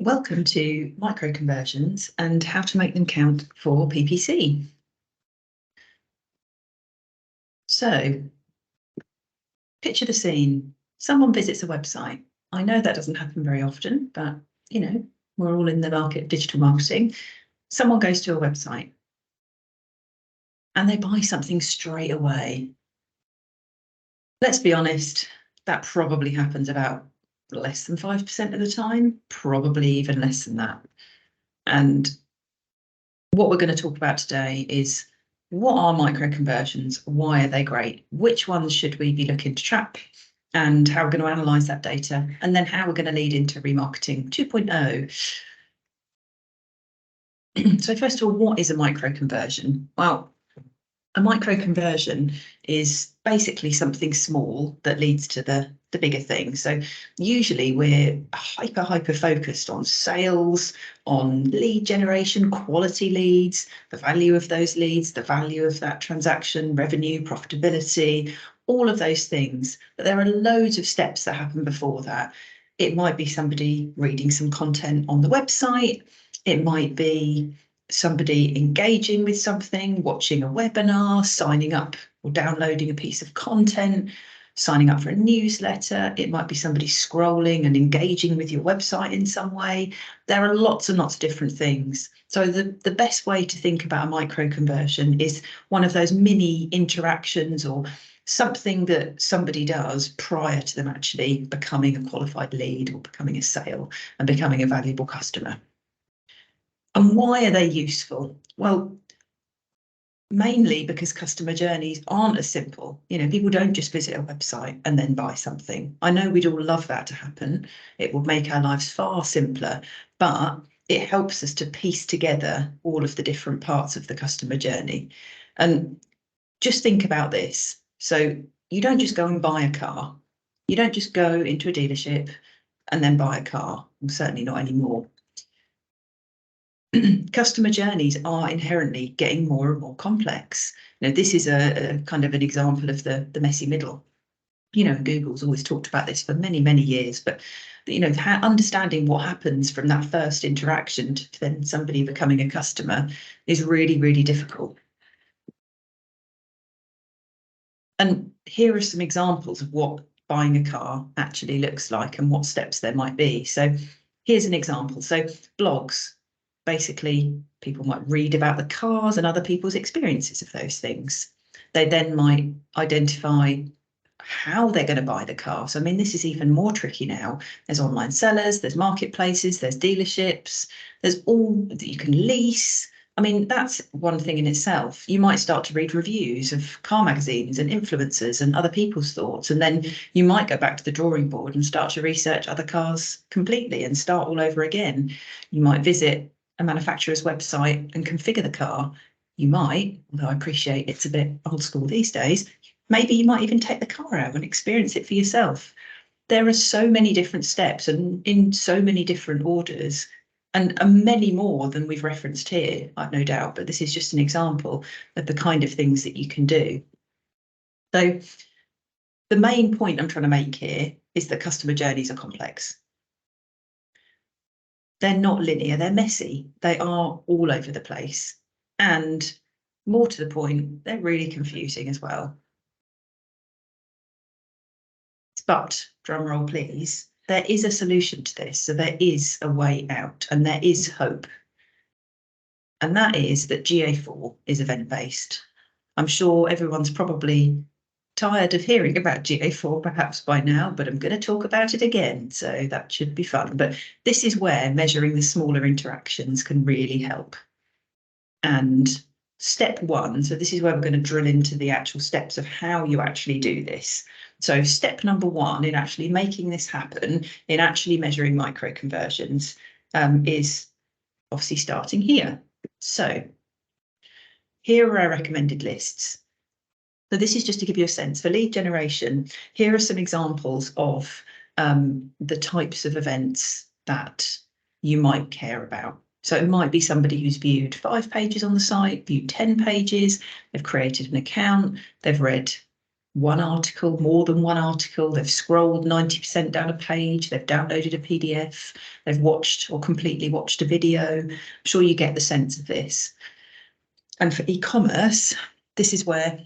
Welcome to micro conversions and how to make them count for PPC. So, picture the scene. Someone visits a website. I know that doesn't happen very often, but we're all in the market of digital marketing. Someone goes to a website and they buy something straight away. Let's be honest, that probably happens about less than 5% of the time, probably even less than that. And what we're going to talk about today is what are micro conversions? Why are they great? Which ones should we be looking to track? And how we're going to analyze that data, and then how we're going to lead into remarketing 2.0. So first of all, what is a micro conversion? Well, a micro conversion is basically something small that leads to the bigger thing. So usually we're hyper focused on sales, on lead generation, quality leads, the value of those leads, the value of that transaction, revenue, profitability, all of those things. But there are loads of steps that happen before that. It might be somebody reading some content on the website. It might be somebody engaging with something, watching a webinar, signing up or downloading a piece of content, signing up for a newsletter. It might be somebody scrolling and engaging with your website in some way. There are lots and lots of different things. So the best way to think about a micro conversion is one of those mini interactions or something that somebody does prior to them actually becoming a qualified lead or becoming a sale and becoming a valuable customer. And why are they useful? Well, mainly because customer journeys aren't as simple. People don't just visit a website and then buy something. I know we'd all love that to happen. It would make our lives far simpler, but it helps us to piece together all of the different parts of the customer journey. And just think about this. So you don't just go and buy a car. You don't just go into a dealership and then buy a car, certainly not anymore. Customer journeys are inherently getting more and more complex. This is a kind of an example of the messy middle. Google's always talked about this for many, many years, but understanding what happens from that first interaction to then somebody becoming a customer is really, really difficult. And here are some examples of what buying a car actually looks like and what steps there might be. So here's an example. So blogs. Basically, people might read about the cars and other people's experiences of those things. They then might identify how they're going to buy the car. So, this is even more tricky now. There's online sellers, there's marketplaces, there's dealerships, there's all that you can lease. That's one thing in itself. You might start to read reviews of car magazines and influencers and other people's thoughts. And then you might go back to the drawing board and start to research other cars completely and start all over again. You might visit a manufacturer's website and configure the car. You might, although I appreciate it's a bit old school these days, maybe you might even take the car out and experience it for yourself. There are so many different steps and in so many different orders and many more than we've referenced here, I've no doubt, but this is just an example of the kind of things that you can do. So the main point I'm trying to make here is that customer journeys are complex. They're not linear, they're messy. They are all over the place. And more to the point, they're really confusing as well. But, drum roll please, there is a solution to this. So there is a way out and there is hope. And that is that GA4 is event-based. I'm sure everyone's probably tired of hearing about GA4 perhaps by now, but I'm going to talk about it again, so that should be fun. But this is where measuring the smaller interactions can really help. And step one, so this is where we're going to drill into the actual steps of how you actually do this. So step number one in actually making this happen, in actually measuring micro conversions, is obviously starting here. So here are our recommended lists. So this is just to give you a sense. For lead generation, here are some examples of the types of events that you might care about. So it might be somebody who's viewed 5 pages on the site, viewed 10 pages, they've created an account, they've read one article, more than one article, they've scrolled 90% down a page, they've downloaded a PDF, they've watched or completely watched a video. I'm sure you get the sense of this. And for e-commerce, this is where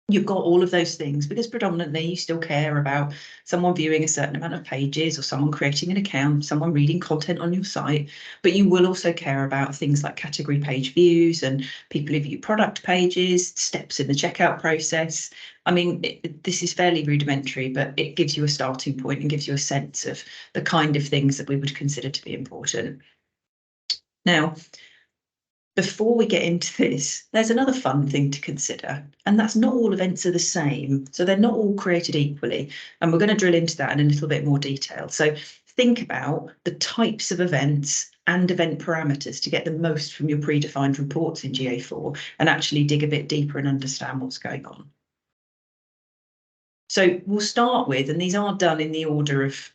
you've got all of those things, because predominantly you still care about someone viewing a certain amount of pages or someone creating an account, someone reading content on your site, but you will also care about things like category page views and people who view product pages, steps in the checkout process. I mean, this is fairly rudimentary, but it gives you a starting point and gives you a sense of the kind of things that we would consider to be important. Now, before we get into this, there's another fun thing to consider, and that's not all events are the same. So they're not all created equally. And we're going to drill into that in a little bit more detail. So think about the types of events and event parameters to get the most from your predefined reports in GA4 and actually dig a bit deeper and understand what's going on. So we'll start with, and these are done in the order of,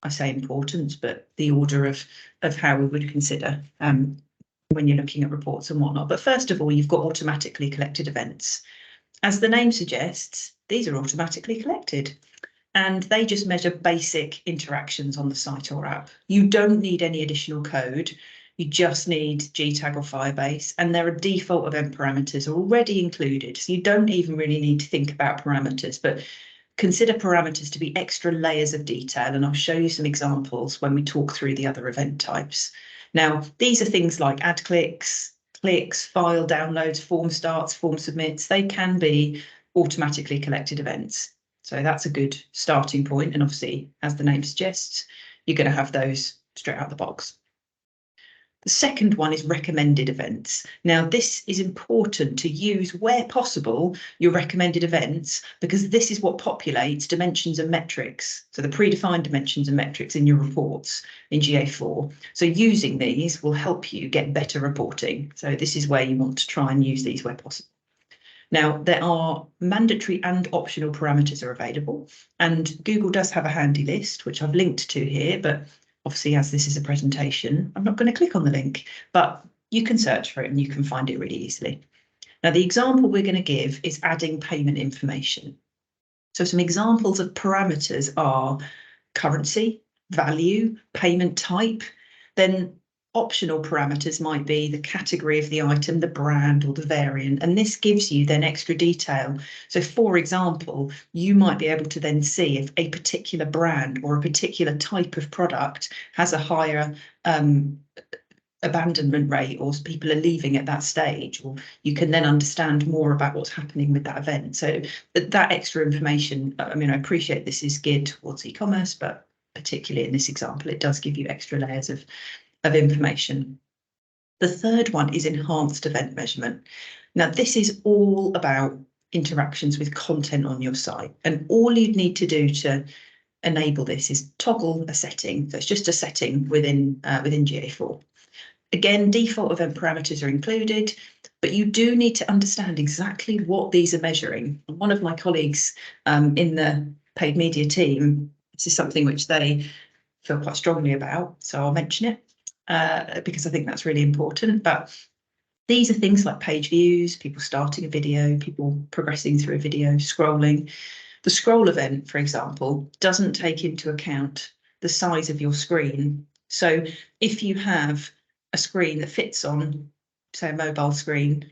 I say importance, but the order of how we would consider when you're looking at reports and whatnot. But first of all, you've got automatically collected events. As the name suggests, these are automatically collected, and they just measure basic interactions on the site or app. You don't need any additional code. You just need GTag or Firebase, and there are default event parameters already included. So you don't even really need to think about parameters, but consider parameters to be extra layers of detail. And I'll show you some examples when we talk through the other event types. Now, these are things like ad clicks, file downloads, form starts, form submits. They can be automatically collected events. So that's a good starting point. And obviously, as the name suggests, you're going to have those straight out the box. The second one is recommended events. Now, this is important to use where possible, your recommended events, because this is what populates dimensions and metrics. So the predefined dimensions and metrics in your reports in GA4. So using these will help you get better reporting. So this is where you want to try and use these where possible. Now, there are mandatory and optional parameters are available, and Google does have a handy list, which I've linked to here, but obviously, as this is a presentation, I'm not going to click on the link, but you can search for it and you can find it really easily. Now, the example we're going to give is adding payment information. So some examples of parameters are currency, value, payment type. Then optional parameters might be the category of the item, the brand or the variant, and this gives you then extra detail. So for example, you might be able to then see if a particular brand or a particular type of product has a higher abandonment rate, or people are leaving at that stage, or you can then understand more about what's happening with that event. So that extra information, I mean, I appreciate this is geared towards e-commerce, but particularly in this example, it does give you extra layers of information. The third one is enhanced event measurement. Now, this is all about interactions with content on your site, and all you'd need to do to enable this is toggle a setting. So it's just a setting within GA4. Again, default event parameters are included, but you do need to understand exactly what these are measuring. One of my colleagues in the paid media team, this is something which they feel quite strongly about, so I'll mention it because I think that's really important. But these are things like page views, people starting a video, people progressing through a video, scrolling. The scroll event, for example, doesn't take into account the size of your screen. So if you have a screen that fits on, say, a mobile screen,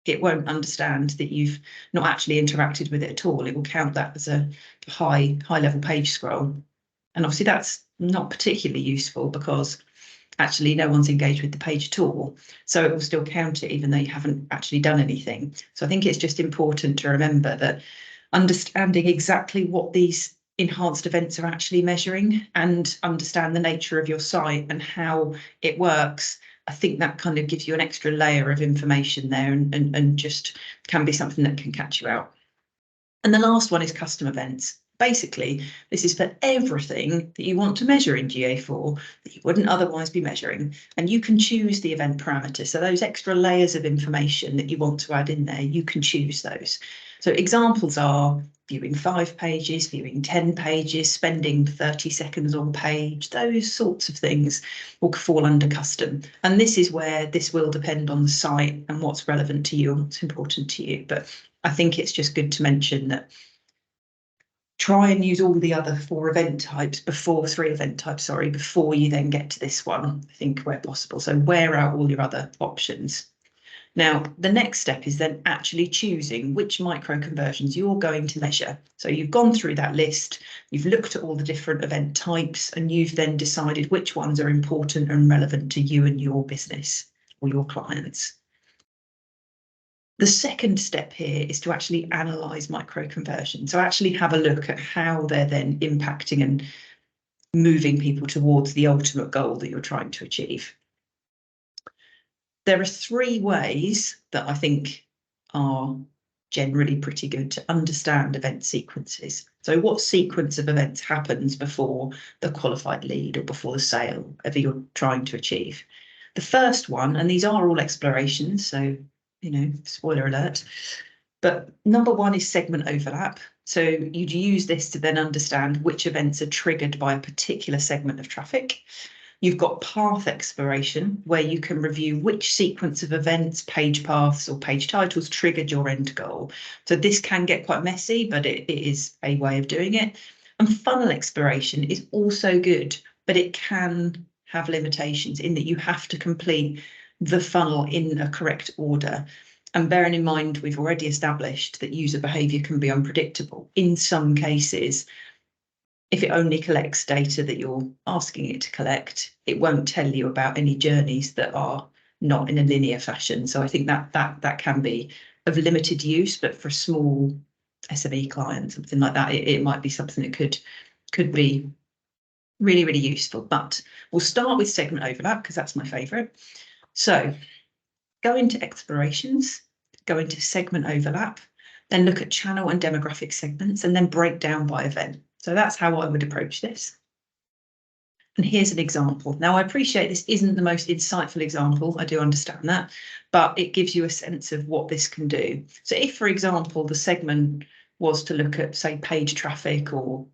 it won't understand that you've not actually interacted with it at all. It will count that as a high level page scroll. And obviously that's not particularly useful because actually no one's engaged with the page at all. So it will still count it even though you haven't actually done anything. So I think it's just important to remember that understanding exactly what these enhanced events are actually measuring and understand the nature of your site and how it works, I think that kind of gives you an extra layer of information there and just can be something that can catch you out. And the last one is custom events. Basically, this is for everything that you want to measure in GA4 that you wouldn't otherwise be measuring. And you can choose the event parameters. So those extra layers of information that you want to add in there, you can choose those. So examples are viewing 5 pages, viewing 10 pages, spending 30 seconds on page, those sorts of things will fall under custom. And this is where this will depend on the site and what's relevant to you and what's important to you. But I think it's just good to mention that try and use all the other three event types, before you then get to this one, I think, where possible. So wear out all your other options. Now, the next step is then actually choosing which micro conversions you're going to measure. So you've gone through that list, you've looked at all the different event types, and you've then decided which ones are important and relevant to you and your business or your clients. The second step here is to actually analyse micro conversions. So actually have a look at how they're then impacting and moving people towards the ultimate goal that you're trying to achieve. There are three ways that I think are generally pretty good to understand event sequences. So what sequence of events happens before the qualified lead or before the sale, whatever you're trying to achieve? The first one, and these are all explorations, so, you know, spoiler alert, but number one is segment overlap. So you'd use this to then understand which events are triggered by a particular segment of traffic. You've got path exploration, where you can review which sequence of events, page paths or page titles triggered your end goal. So this can get quite messy, but it is a way of doing it. And funnel exploration is also good, but it can have limitations in that you have to complete the funnel in a correct order. And bearing in mind, we've already established that user behaviour can be unpredictable. In some cases, if it only collects data that you're asking it to collect, it won't tell you about any journeys that are not in a linear fashion. So I think that can be of limited use, but for a small SME client, something like that, it might be something that could be really, really useful. But we'll start with segment overlap because that's my favourite. So go into explorations, go into segment overlap, then look at channel and demographic segments, and then break down by event. So that's how I would approach this. And here's an example. Now, I appreciate this isn't the most insightful example. I do understand that, but it gives you a sense of what this can do. So if, for example, the segment was to look at, say, page traffic or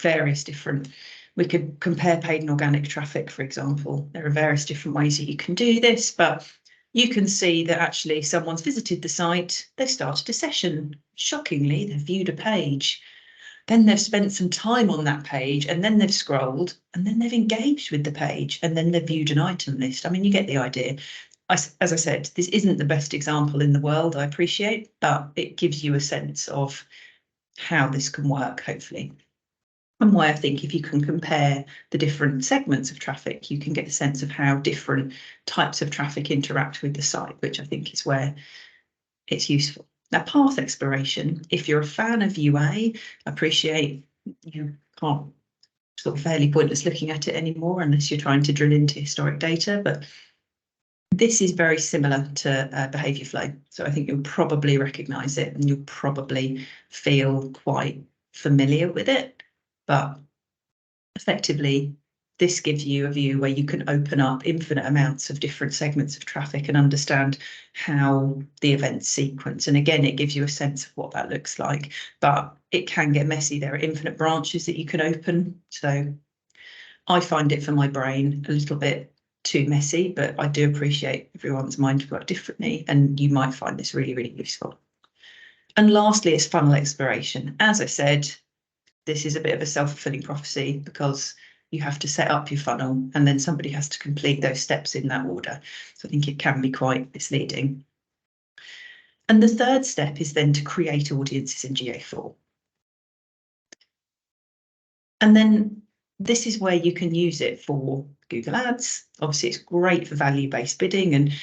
various different, we could compare paid and organic traffic, for example. There are various different ways that you can do this, but you can see that actually someone's visited the site, they've started a session. Shockingly, they've viewed a page. Then they've spent some time on that page, and then they've scrolled, and then they've engaged with the page, and then they've viewed an item list. I mean, you get the idea. As I said, this isn't the best example in the world, I appreciate, but it gives you a sense of how this can work, hopefully. And why I think if you can compare the different segments of traffic, you can get a sense of how different types of traffic interact with the site, which I think is where it's useful. Now, path exploration, if you're a fan of UA, I appreciate you can't, sort of fairly pointless looking at it anymore unless you're trying to drill into historic data, but this is very similar to behaviour flow. So I think you'll probably recognise it and you'll probably feel quite familiar with it, but effectively, this gives you a view where you can open up infinite amounts of different segments of traffic and understand how the events sequence. And again, it gives you a sense of what that looks like, but it can get messy. There are infinite branches that you can open. So I find it for my brain a little bit too messy, but I do appreciate everyone's mind work differently, and you might find this really, really useful. And lastly, is funnel exploration. As I said, this is a bit of a self-fulfilling prophecy because you have to set up your funnel and then somebody has to complete those steps in that order. So I think it can be quite misleading. And the third step is then to create audiences in GA4. And then this is where you can use it for Google Ads. Obviously, it's great for value-based bidding, and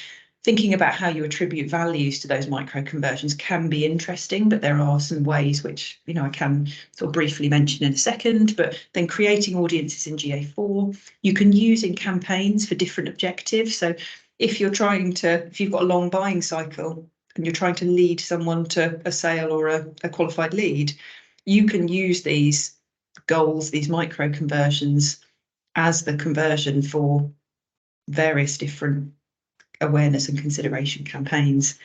thinking about how you attribute values to those micro conversions can be interesting, but there are some ways which, you know, I can sort of briefly mention in a second. But then creating audiences in GA4, you can use in campaigns for different objectives. So if you've got a long buying cycle and you're trying to lead someone to a sale or a qualified lead, you can use these goals, these micro conversions, as the conversion for various different awareness and consideration campaigns.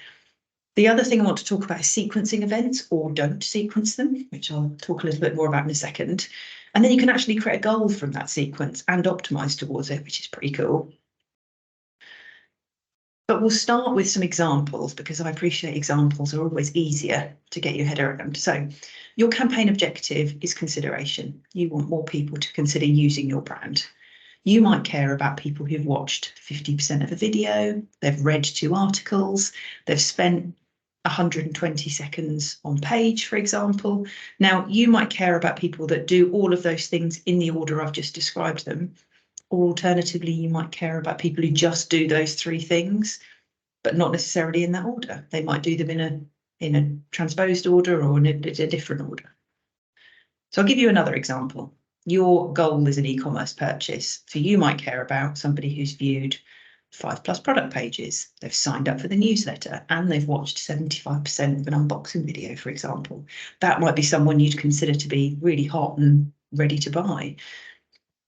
The other thing I want to talk about is sequencing events, or don't sequence them, which I'll talk a little bit more about in a second. And then you can actually create a goal from that sequence and optimize towards it, which is pretty cool. But we'll start with some examples because I appreciate examples are always easier to get your head around. So your campaign objective is consideration. You want more people to consider using your brand. You might care about people who've watched 50% of a video, they've read 2 articles, they've spent 120 seconds on page, for example. Now, you might care about people that do all of those things in the order I've just described them. Or alternatively, you might care about people who just do those 3 things, but not necessarily in that order. They might do them in a transposed order or in a different order. So I'll give you another example. Your goal is an e-commerce purchase. So you might care about somebody who's viewed 5+ product pages. They've signed up for the newsletter and they've watched 75% of an unboxing video, for example. That might be someone you'd consider to be really hot and ready to buy.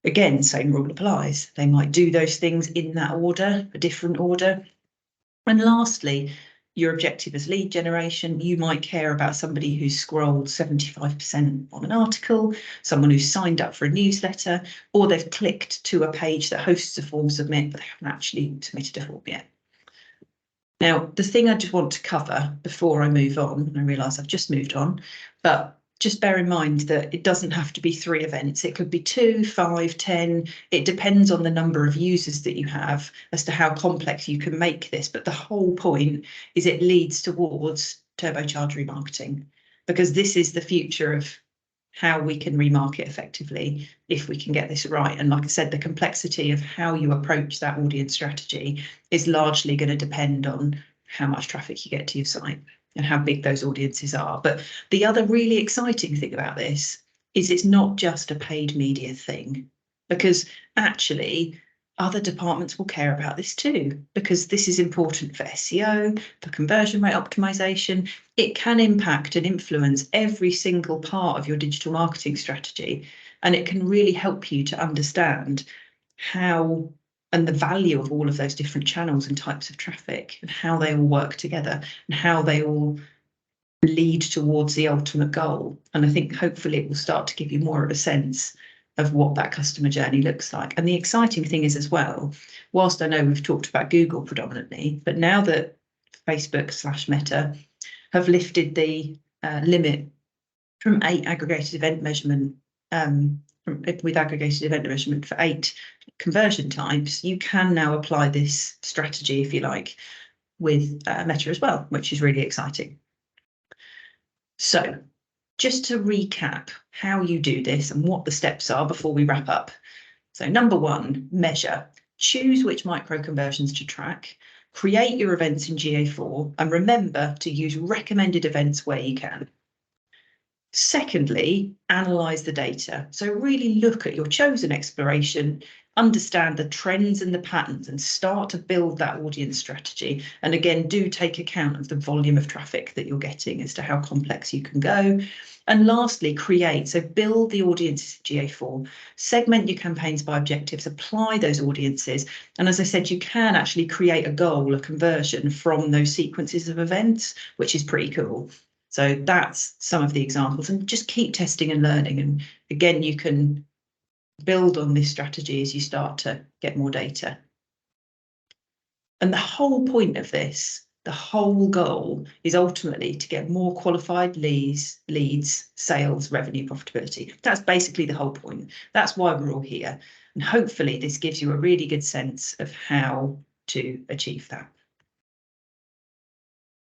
Again, same rule applies. They might do those things in that order, a different order. And lastly, your objective is lead generation. You might care about somebody who's scrolled 75% on an article, someone who's signed up for a newsletter, or they've clicked to a page that hosts a form submit, but they haven't actually submitted a form yet. Now, the thing I just want to cover before I move on, and I realise I've just moved on, but just bear in mind that it doesn't have to be 3 events. It could be 2, 5, 10. It depends on the number of users that you have as to how complex you can make this. But the whole point is it leads towards turbocharged remarketing, because this is the future of how we can remarket effectively if we can get this right. And like I said, the complexity of how you approach that audience strategy is largely going to depend on how much traffic you get to your site and how big those audiences are. But the other really exciting thing about this is it's not just a paid media thing, because actually other departments will care about this too, because this is important for SEO, for conversion rate optimization. It can impact and influence every single part of your digital marketing strategy, and it can really help you to understand how and the value of all of those different channels and types of traffic and how they all work together and how they all lead towards the ultimate goal. And I think hopefully it will start to give you more of a sense of what that customer journey looks like. And the exciting thing is as well, whilst I know we've talked about Google predominantly, but now that Facebook/Meta have lifted the limit from 8 aggregated event measurement with aggregated event measurement for 8 conversion types, you can now apply this strategy, if you like, with Meta as well, which is really exciting. So just to recap how you do this and what the steps are before we wrap up. So number 1, measure. Choose which micro conversions to track. Create your events in GA4 and remember to use recommended events where you can. Secondly, analyze the data. So really look at your chosen exploration, understand the trends and the patterns and start to build that audience strategy. And again, do take account of the volume of traffic that you're getting as to how complex you can go. And lastly, create. So build the audiences in GA4, segment your campaigns by objectives, apply those audiences. And as I said, you can actually create a goal, a conversion from those sequences of events, which is pretty cool. So that's some of the examples, and just keep testing and learning. And again, you can build on this strategy as you start to get more data. And the whole point of this, the whole goal is ultimately to get more qualified leads, sales, revenue, profitability. That's basically the whole point. That's why we're all here. And hopefully this gives you a really good sense of how to achieve that.